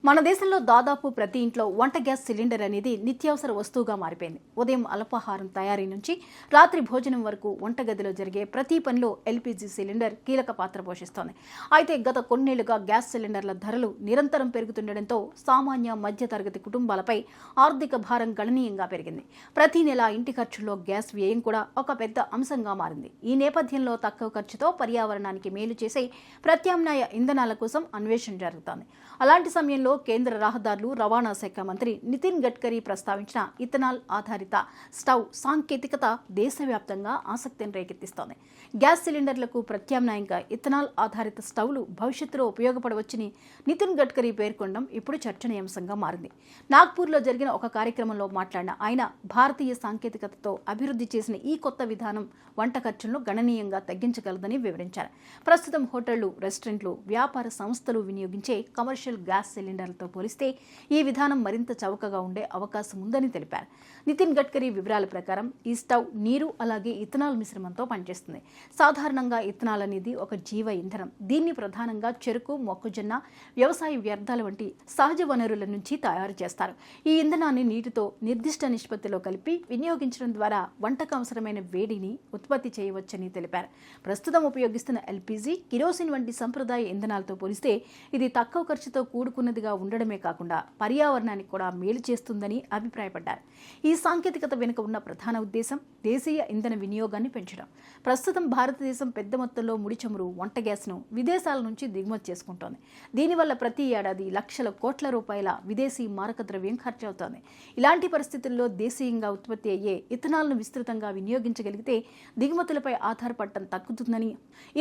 మన దేశంలో దాదాపు ప్రతి ఇంట్లో వంట గ్యాస్ సిలిండర్ అనేది నిత్యావసర వస్తువుగా మారిపోయింది. ఉదయం అల్పాహారం తయారీ నుంచి రాత్రి భోజనం వరకు వంటగదిలో జరిగే ప్రతి పనిలో ఎల్పీజీ సిలిండర్ కీలక పాత్ర పోషిస్తోంది. అయితే గత కొన్నేళ్లుగా గ్యాస్ సిలిండర్ల ధరలు నిరంతరం పెరుగుతుండటంతో సామాన్య మధ్యతరగతి కుటుంబాలపై ఆర్థిక భారం గణనీయంగా పెరిగింది. ప్రతి నెల ఇంటి ఖర్చుల్లో గ్యాస్ వ్యయం కూడా ఒక పెద్ద అంశంగా మారింది. ఈ నేపథ్యంలో తక్కువ ఖర్చుతో పర్యావరణానికి మేలు చేసే ప్రత్యామ్నాయ ఇంధనాల కోసం అన్వేషణ జరుగుతోంది. అలాంటి సమయంలో కేంద్ర రహదారులు రవాణా శాఖ మంత్రి నితిన్ గడ్కరీ ప్రస్తావించిన ఇథనాల్ ఆధారిత స్టవ్ సాంకేతికత దేశవ్యాప్తంగా ఆసక్తిని రేకెత్తిస్తోంది. గ్యాస్ సిలిండర్లకు ప్రత్యామ్నాయంగా ఇథనాల్ ఆధారిత స్టవ్లు భవిష్యత్తులో ఉపయోగపడవచ్చని నితిన్ గడ్కరీ పేర్కొనడం ఇప్పుడు చర్చనీయాంశంగా మారింది. నాగ్పూర్లో జరిగిన ఒక కార్యక్రమంలో మాట్లాడిన ఆయన భారతీయ సాంకేతికతతో అభివృద్ధి చేసిన ఈ కొత్త విధానం వంట ఖర్చులను గణనీయంగా తగ్గించగలదని వివరించారు. ప్రస్తుతం హోటళ్లు, రెస్టారెంట్లు, వ్యాపార సంస్థలు వినియోగించే కమర్షియల్ గ్యాస్ సిలిండర్లతో పోలిస్తే ఈ విధానం మరింత చౌకగా ఉండే అవకాశం ఉందని తెలిపారు. నితిన్ గడ్కరీ వివరాల ప్రకారం ఈ స్టవ్ నీరు అలాగే ఇథనాల్ మిశ్రమంతో పనిచేస్తుంది. సాధారణంగా ఇథనాల్ అనేది ఒక జీవ ఇంధనం. దీన్ని ప్రధానంగా చెరుకు, మొక్కజొన్న, వ్యవసాయ వ్యర్థాల వంటి సహజ వనరుల నుంచి తయారు చేస్తారు. ఈ ఇంధనాన్ని నీటితో నిర్దిష్ట నిష్పత్తిలో కలిపి వినియోగించడం ద్వారా వంటకు అవసరమైన వేడిని ఉత్పత్తి చేయవచ్చని తెలిపారు. ప్రస్తుతం ఉపయోగిస్తున్న ఎల్పీజీ, కిరోసిన్ వంటి సంప్రదాయ ఇంధనాలతో పోలిస్తే ఇది తక్కువ ఖర్చుతో కూడుకున్నదిగా ఉండడమే కాకుండా పర్యావరణానికి కూడా మేలు చేస్తుందని అభిప్రాయపడ్డారు. ఈ సాంకేతికత వెనుక ఉన్న ప్రధాన ఉద్దేశం దేశీయ ఇంధన వినియోగాన్ని పెంచడం. ప్రస్తుతం భారతదేశం పెద్ద మొత్తంలో ముడి చమురు, వంట గ్యాస్ను విదేశాల నుంచి దిగుమతి చేసుకుంటోంది. దీనివల్ల ప్రతి ఏడాది లక్షల కోట్ల రూపాయల విదేశీ మారక ద్రవ్యం ఖర్చవుతోంది. ఇలాంటి పరిస్థితుల్లో దేశీయంగా ఉత్పత్తి అయ్యే ఇథనాల్ను విస్తృతంగా వినియోగించగలిగితే దిగుమతులపై ఆధారపడటం తగ్గుతుందని,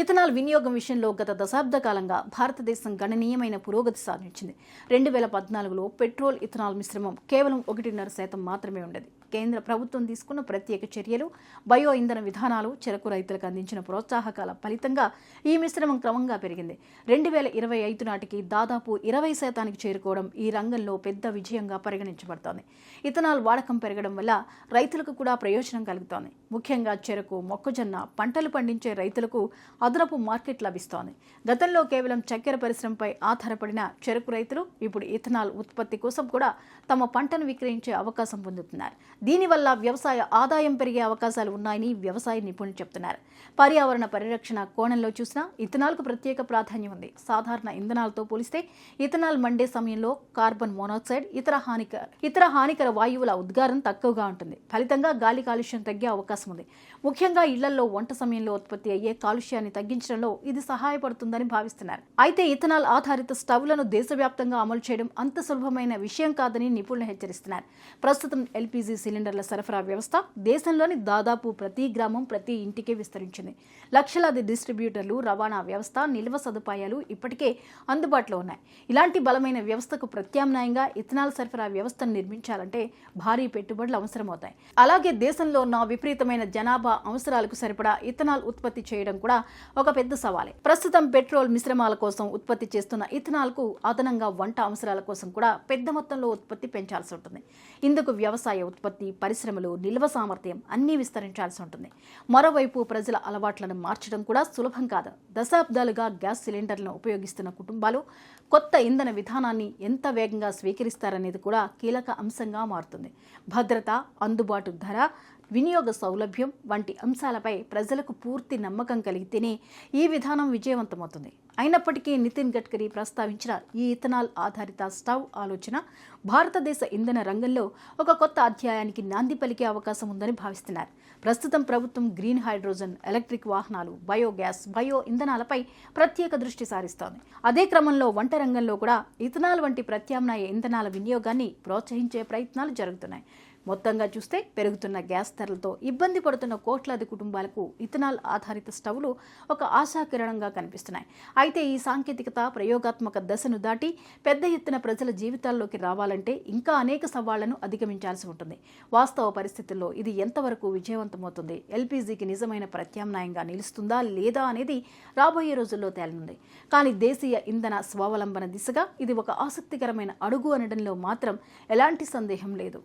ఇథనాల్ వినియోగం విషయంలో గత దశాబ్ద కాలంగా భారతదేశం గణనీయమైన పురోగతి సాధించింది. 2014లో పెట్రోల్ ఇథనాల్ మిశ్రమం కేవలం 1.5% మాత్రమే ఉండేది. కేంద్ర ప్రభుత్వం తీసుకున్న ప్రత్యేక చర్యలు, బయో ఇంధన విధానాలు, చెరకు రైతులకు అందించిన ప్రోత్సాహకాల ఫలితంగా ఈ మిశ్రమం క్రమంగా పెరిగింది. 2025 నాటికి దాదాపు 20% చేరుకోవడం ఈ రంగంలో పెద్ద విజయంగా పరిగణించబడుతోంది. ఇథనాల్ వాడకం పెరగడం వల్ల రైతులకు కూడా ప్రయోజనం కలుగుతోంది. ముఖ్యంగా చెరకు, మొక్కజొన్న పంటలు పండించే రైతులకు అదనపు మార్కెట్ లభిస్తోంది. గతంలో కేవలం చక్కెర పరిశ్రమపై ఆధారపడిన చెరకు రైతులు ఇప్పుడు ఇథనాల్ ఉత్పత్తి కోసం కూడా తమ పంటను విక్రయించే అవకాశం పొందుతున్నారు. దీనివల్ల వ్యవసాయ ఆదాయం పెరిగే అవకాశాలు ఉన్నాయని వ్యవసాయ నిపుణులు చెబుతున్నారు. పర్యావరణ పరిరక్షణ కోణంలో చూసినా ఇథనాల్కు ప్రత్యేక ప్రాధాన్యం ఉంది. సాధారణ ఇంధనాలతో పోలిస్తే ఇథనాల్ మండే సమయంలో కార్బన్ మోనాక్సైడ్, ఇతర హానికర వాయువుల ఉద్గారం తక్కువగా ఉంటుంది. ఫలితంగా గాలి కాలుష్యం తగ్గే అవకాశం ఉంది. ముఖ్యంగా ఇళ్లలో వంట సమయంలో ఉత్పత్తి అయ్యే కాలుష్యాన్ని తగ్గించడంలో ఇది సహాయపడుతుందని భావిస్తున్నారు. అయితే ఇథనాల్ ఆధారిత స్టవ్లను దేశవ్యాప్తంగా అమలు చేయడం అంత సులభమైన విషయం కాదని నిపుణులు హెచ్చరిస్తున్నారు. ప్రస్తుతం ఎల్పీజీ సిలిండర్ల సరఫరా వ్యవస్థ దేశంలోని దాదాపు ప్రతి గ్రామం, ప్రతి ఇంటికి విస్తరించింది. లక్షలాది డిస్ట్రిబ్యూటర్లు, రవాణా వ్యవస్థ, నిల్వ సదుపాయాలు ఇప్పటికే అందుబాటులో ఉన్నాయి. ఇలాంటి బలమైన వ్యవస్థకు ప్రత్యామ్నాయంగా ఇథనాల్ సరఫరా వ్యవస్థను నిర్మించాలంటే భారీ పెట్టుబడులు అవసరమవుతాయి. అలాగే దేశంలో ఉన్న విపరీతమైన జనాభా అవసరాలకు సరిపడా ఇథనాల్ ఉత్పత్తి చేయడం కూడా ఒక పెద్ద సవాలే. ప్రస్తుతం పెట్రోల్ మిశ్రమాల కోసం ఉత్పత్తి చేస్తున్న ఇథనాల్కు అదనంగా వంట అవసరాల కోసం కూడా పెద్ద మొత్తంలో ఉత్పత్తి పెంచాల్సి ఉంటుంది. ఇందుకు వ్యవసాయ ఉత్పత్తి, పరిశ్రమలు, నిల్వ సామర్థ్యం అన్నీ విస్తరించాల్సి ఉంటుంది. మరోవైపు ప్రజల అలవాట్లను మార్చడం కూడా సులభం కాదు. దశాబ్దాలుగా గ్యాస్ సిలిండర్లను ఉపయోగిస్తున్న కుటుంబాలు కొత్త ఇంధన విధానాన్ని ఎంత వేగంగా స్వీకరిస్తారనేది కూడా కీలక అంశంగా మారుతుంది. భద్రత, అందుబాటు ధర, వినియోగ సౌలభ్యం వంటి అంశాలపై ప్రజలకు పూర్తి నమ్మకం కలిగితేనే ఈ విధానం విజయవంతమవుతుంది. అయినప్పటికీ నితిన్ గడ్కరీ ప్రస్తావించిన ఈ ఇథనాల్ ఆధారిత స్టవ్ ఆలోచన భారతదేశ ఇంధన రంగంలో ఒక కొత్త అధ్యాయానికి నాంది పలికే అవకాశం ఉందని భావిస్తున్నారు. ప్రస్తుతం ప్రభుత్వం గ్రీన్ హైడ్రోజన్, ఎలక్ట్రిక్ వాహనాలు, బయోగ్యాస్, బయో ఇంధనాలపై ప్రత్యేక దృష్టి సారిస్తోంది. అదే క్రమంలో వంట రంగంలో కూడా ఇథనాల్ వంటి ప్రత్యామ్నాయ ఇంధనాల వినియోగాన్ని ప్రోత్సహించే ప్రయత్నాలు జరుగుతున్నాయి. మొత్తంగా చూస్తే పెరుగుతున్న గ్యాస్ ధరలతో ఇబ్బంది పడుతున్న కోట్లాది కుటుంబాలకు ఇథనాల్ ఆధారిత స్టవ్లు ఒక ఆశాకిరణంగా కనిపిస్తున్నాయి. అయితే ఈ సాంకేతికత ప్రయోగాత్మక దశను దాటి పెద్ద ఎత్తున ప్రజల జీవితాల్లోకి రావాలంటే ఇంకా అనేక సవాళ్లను అధిగమించాల్సి ఉంటుంది. వాస్తవ పరిస్థితుల్లో ఇది ఎంతవరకు విజయవంతమవుతుంది, ఎల్పీజీకి నిజమైన ప్రత్యామ్నాయంగా నిలుస్తుందా లేదా అనేది రాబోయే రోజుల్లో తేలనుంది. కానీ దేశీయ ఇంధన స్వావలంబన దిశగా ఇది ఒక ఆసక్తికరమైన అడుగు అనడంలో మాత్రం ఎలాంటి సందేహం లేదు.